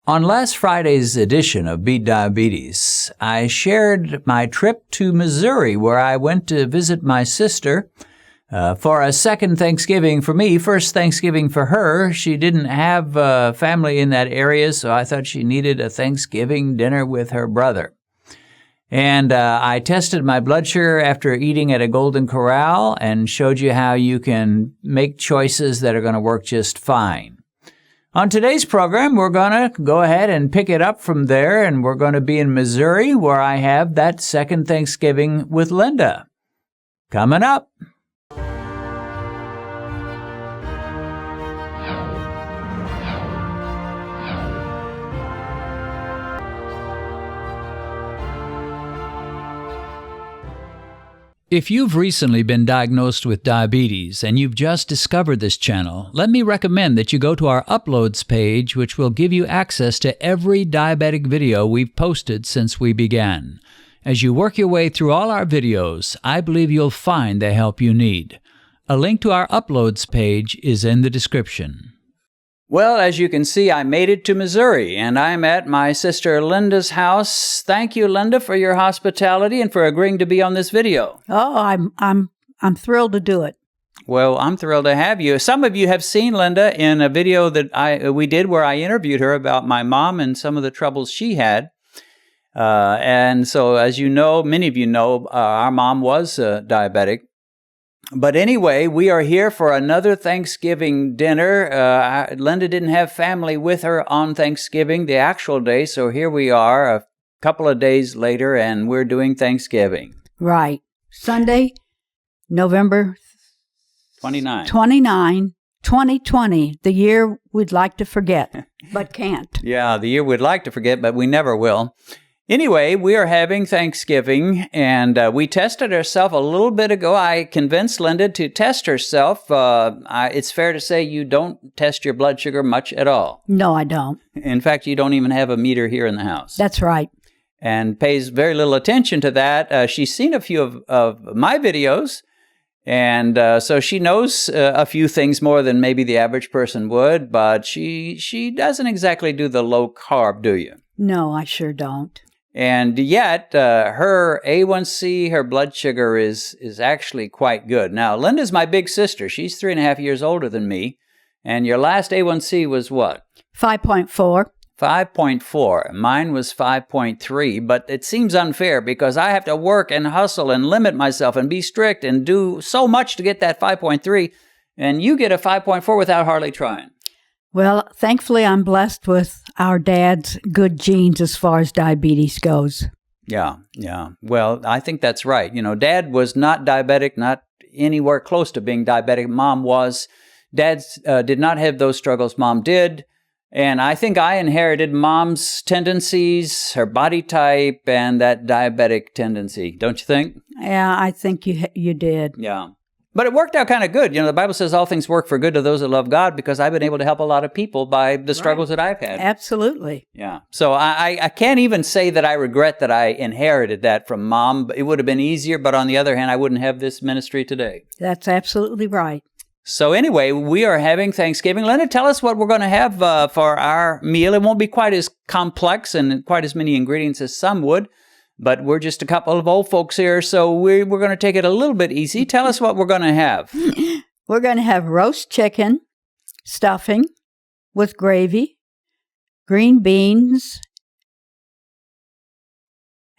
On last Friday's edition of Beat Diabetes, I shared my trip to Missouri where I went to visit my sister for a second Thanksgiving for me, first Thanksgiving for her. She didn't have family in that area, so I thought she needed a Thanksgiving dinner with her brother. And I tested my blood sugar after eating at a Golden Corral and showed you how you can make choices that are going to work just fine. On today's program, we're going to go ahead and pick it up from there, and we're going to be in Missouri, where I have that second Thanksgiving with Linda. Coming up. If you've recently been diagnosed with diabetes and you've just discovered this channel, let me recommend that you go to our Uploads page, which will give you access to every diabetic video we've posted since we began. As you work your way through all our videos, I believe you'll find the help you need. A link to our Uploads page is in the description. Well, as you can see, I made it to Missouri, and I'm at my sister Linda's house. Thank you, Linda, for your hospitality and for agreeing to be on this video. Oh, I'm thrilled to do it. Well, I'm thrilled to have you. Some of you have seen Linda in a video that we did where I interviewed her about my mom and some of the troubles she had. And so, as you know, many of you know, our mom was diabetic. But anyway, we are here for another Thanksgiving dinner. Linda didn't have family with her on Thanksgiving, the actual day, so here we are a couple of days later, and we're doing Thanksgiving. Right. Sunday, November 29, 2020, the year we'd like to forget, but can't. Yeah, the year we'd like to forget, but we never will. Anyway, we are having Thanksgiving, and we tested ourselves a little bit ago. I convinced Linda to test herself. It's fair to say you don't test your blood sugar much at all. No, I don't. In fact, you don't even have a meter here in the house. That's right. And pays very little attention to that. She's seen a few of my videos, and so she knows a few things more than maybe the average person would, but she doesn't exactly do the low carb, do you? No, I sure don't. And yet, her A1C, her blood sugar is actually quite good. Now, Linda's my big sister. She's 3.5 years older than me. And your last A1C was what? 5.4. 5.4. Mine was 5.3. But it seems unfair because I have to work and hustle and limit myself and be strict and do so much to get that 5.3. And you get a 5.4 without hardly trying. Well, thankfully, I'm blessed with our dad's good genes as far as diabetes goes. Yeah. Well, I think that's right. You know, Dad was not diabetic, not anywhere close to being diabetic. Mom was. Dad did not have those struggles. Mom did. And I think I inherited Mom's tendencies, her body type, and that diabetic tendency. Don't you think? Yeah, I think you did. Yeah. But it worked out kind of good. You know, the Bible says all things work for good to those that love God because I've been able to help a lot of people by the struggles that I've had. Absolutely. Yeah. So I can't even say that I regret that I inherited that from Mom. It would have been easier, but on the other hand, I wouldn't have this ministry today. That's absolutely right. So anyway, we are having Thanksgiving. Linda, tell us what we're going to have for our meal. It won't be quite as complex and quite as many ingredients as some would. But we're just a couple of old folks here, so we're going to take it a little bit easy. Tell us what we're going to have. We're going to have roast chicken, stuffing with gravy, green beans,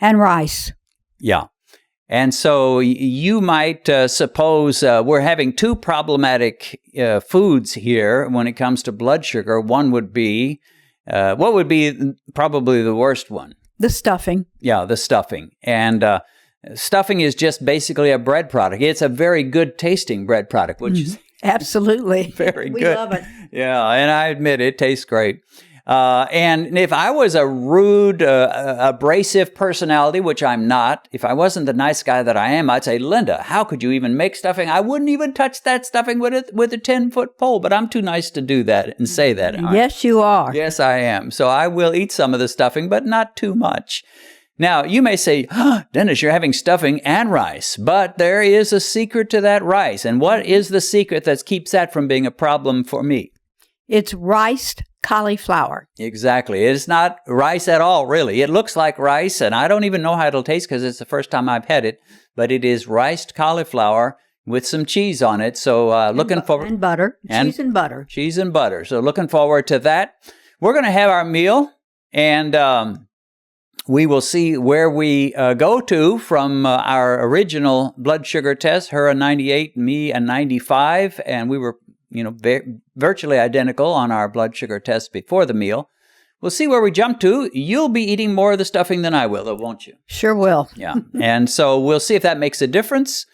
and rice. Yeah. And so you might suppose we're having two problematic foods here when it comes to blood sugar. One would be, what would be probably the worst one? The stuffing. Yeah, the stuffing. And stuffing is just basically a bread product. It's a very good tasting bread product, which is absolutely very good. We love it. Yeah, and I admit it tastes great. And if I was a rude, abrasive personality, which I'm not, if I wasn't the nice guy that I am, I'd say, Linda, how could you even make stuffing? I wouldn't even touch that stuffing with a 10-foot pole, but I'm too nice to do that and say that. Yes, you are. Yes, I am. So I will eat some of the stuffing, but not too much. Now, you may say, Dennis, you're having stuffing and rice, but there is a secret to that rice. And what is the secret that keeps that from being a problem for me? It's rice cauliflower. Exactly. It's not rice at all, really. It looks like rice, and I don't even know how it'll taste because it's the first time I've had it, but it is riced cauliflower with some cheese on it. So looking forward. And butter. Cheese and butter. Cheese and butter. So looking forward to that. We're going to have our meal, and we will see where we go to from our original blood sugar test, her a 98, me a 95, and we were virtually identical on our blood sugar test before the meal. We'll see where we jump to. You'll be eating more of the stuffing than I will, though, won't you? Sure will. Yeah. And so we'll see if that makes a difference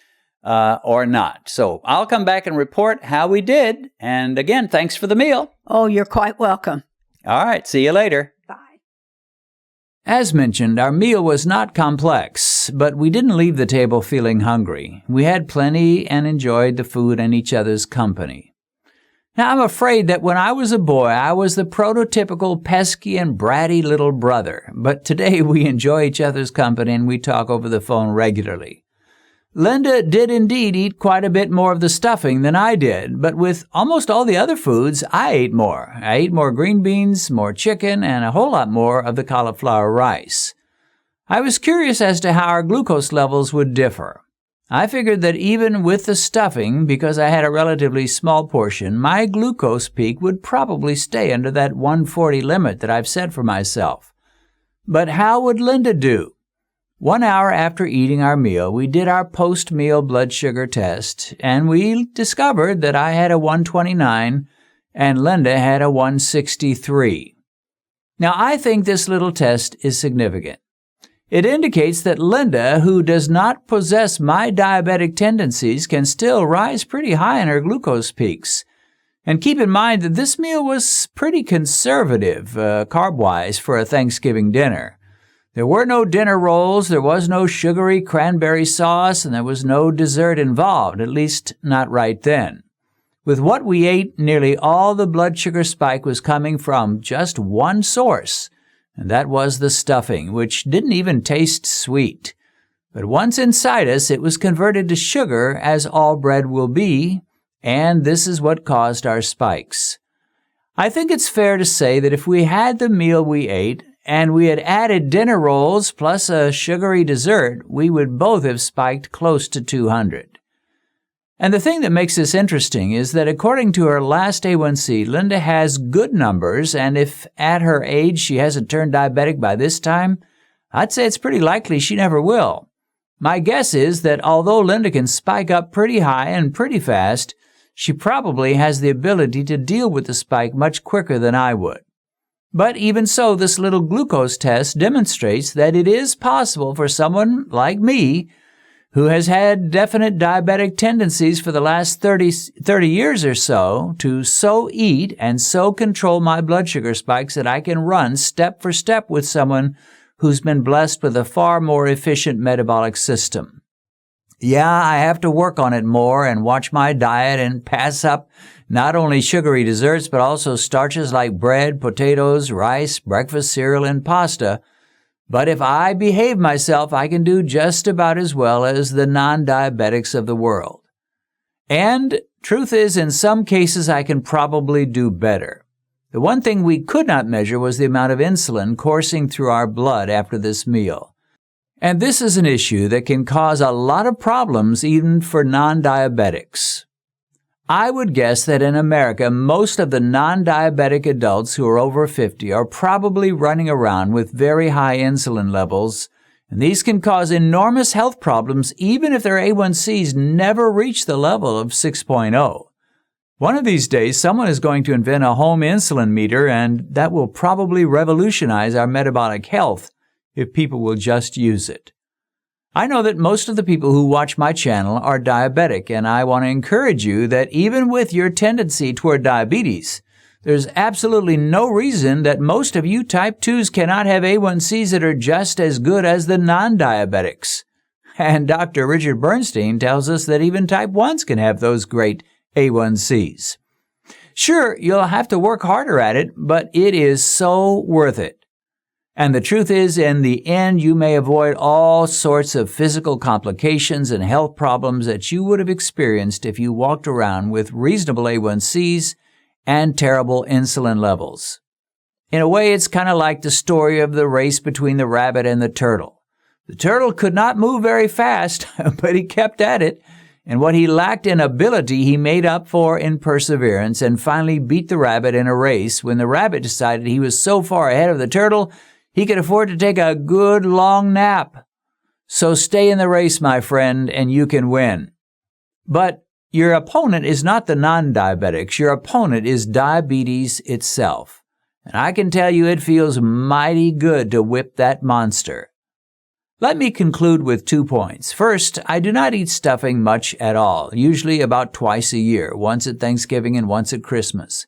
or not. So I'll come back and report how we did. And again, thanks for the meal. Oh, you're quite welcome. All right. See you later. Bye. As mentioned, our meal was not complex, but we didn't leave the table feeling hungry. We had plenty and enjoyed the food and each other's company. Now, I'm afraid that when I was a boy, I was the prototypical pesky and bratty little brother, but today we enjoy each other's company and we talk over the phone regularly. Linda did indeed eat quite a bit more of the stuffing than I did, but with almost all the other foods, I ate more. I ate more green beans, more chicken, and a whole lot more of the cauliflower rice. I was curious as to how our glucose levels would differ. I figured that even with the stuffing, because I had a relatively small portion, my glucose peak would probably stay under that 140 limit that I've set for myself. But how would Linda do? 1 hour after eating our meal, we did our post-meal blood sugar test, and we discovered that I had a 129 and Linda had a 163. Now, I think this little test is significant. It indicates that Linda, who does not possess my diabetic tendencies, can still rise pretty high in her glucose peaks. And keep in mind that this meal was pretty conservative, carb-wise, for a Thanksgiving dinner. There were no dinner rolls, there was no sugary cranberry sauce, and there was no dessert involved, at least not right then. With what we ate, nearly all the blood sugar spike was coming from just one source, and that was the stuffing, which didn't even taste sweet. But once inside us, it was converted to sugar, as all bread will be, and this is what caused our spikes. I think it's fair to say that if we had the meal we ate, and we had added dinner rolls plus a sugary dessert, we would both have spiked close to 200. And the thing that makes this interesting is that according to her last A1C, Linda has good numbers, and if at her age she hasn't turned diabetic by this time, I'd say it's pretty likely she never will. My guess is that although Linda can spike up pretty high and pretty fast, she probably has the ability to deal with the spike much quicker than I would. But even so, this little glucose test demonstrates that it is possible for someone like me, who has had definite diabetic tendencies for the last 30 years or so, to so eat and so control my blood sugar spikes that I can run step for step with someone who's been blessed with a far more efficient metabolic system. Yeah, I have to work on it more and watch my diet and pass up not only sugary desserts, but also starches like bread, potatoes, rice, breakfast cereal, and pasta. But if I behave myself, I can do just about as well as the non-diabetics of the world. And truth is, in some cases, I can probably do better. The one thing we could not measure was the amount of insulin coursing through our blood after this meal. And this is an issue that can cause a lot of problems even for non-diabetics. I would guess that in America, most of the non-diabetic adults who are over 50 are probably running around with very high insulin levels, and these can cause enormous health problems even if their A1Cs never reach the level of 6.0. One of these days, someone is going to invent a home insulin meter, and that will probably revolutionize our metabolic health if people will just use it. I know that most of the people who watch my channel are diabetic, and I want to encourage you that even with your tendency toward diabetes, there's absolutely no reason that most of you type 2s cannot have A1Cs that are just as good as the non-diabetics. And Dr. Richard Bernstein tells us that even type 1s can have those great A1Cs. Sure, you'll have to work harder at it, but it is so worth it. And the truth is, in the end, you may avoid all sorts of physical complications and health problems that you would have experienced if you walked around with reasonable A1Cs and terrible insulin levels. In a way, it's kind of like the story of the race between the rabbit and the turtle. The turtle could not move very fast, but he kept at it, and what he lacked in ability, he made up for in perseverance and finally beat the rabbit in a race when the rabbit decided he was so far ahead of the turtle, he could afford to take a good long nap. So stay in the race, my friend, and you can win. But your opponent is not the non-diabetics. Your opponent is diabetes itself. And I can tell you it feels mighty good to whip that monster. Let me conclude with 2 points. First, I do not eat stuffing much at all, usually about twice a year, once at Thanksgiving and once at Christmas.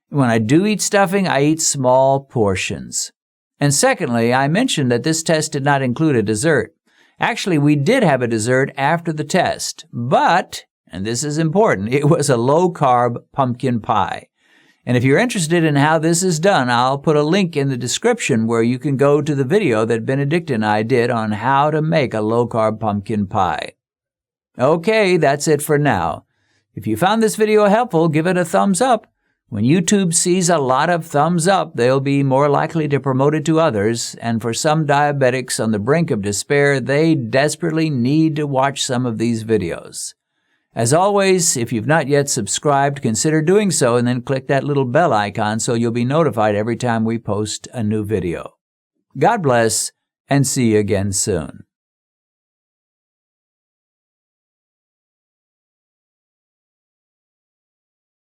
When I do eat stuffing, I eat small portions. And secondly, I mentioned that this test did not include a dessert. Actually, we did have a dessert after the test, but, and this is important, it was a low-carb pumpkin pie. And if you're interested in how this is done, I'll put a link in the description where you can go to the video that Benedict and I did on how to make a low-carb pumpkin pie. Okay, that's it for now. If you found this video helpful, give it a thumbs up. When YouTube sees a lot of thumbs up, they'll be more likely to promote it to others, and for some diabetics on the brink of despair, they desperately need to watch some of these videos. As always, if you've not yet subscribed, consider doing so and then click that little bell icon so you'll be notified every time we post a new video. God bless, and see you again soon.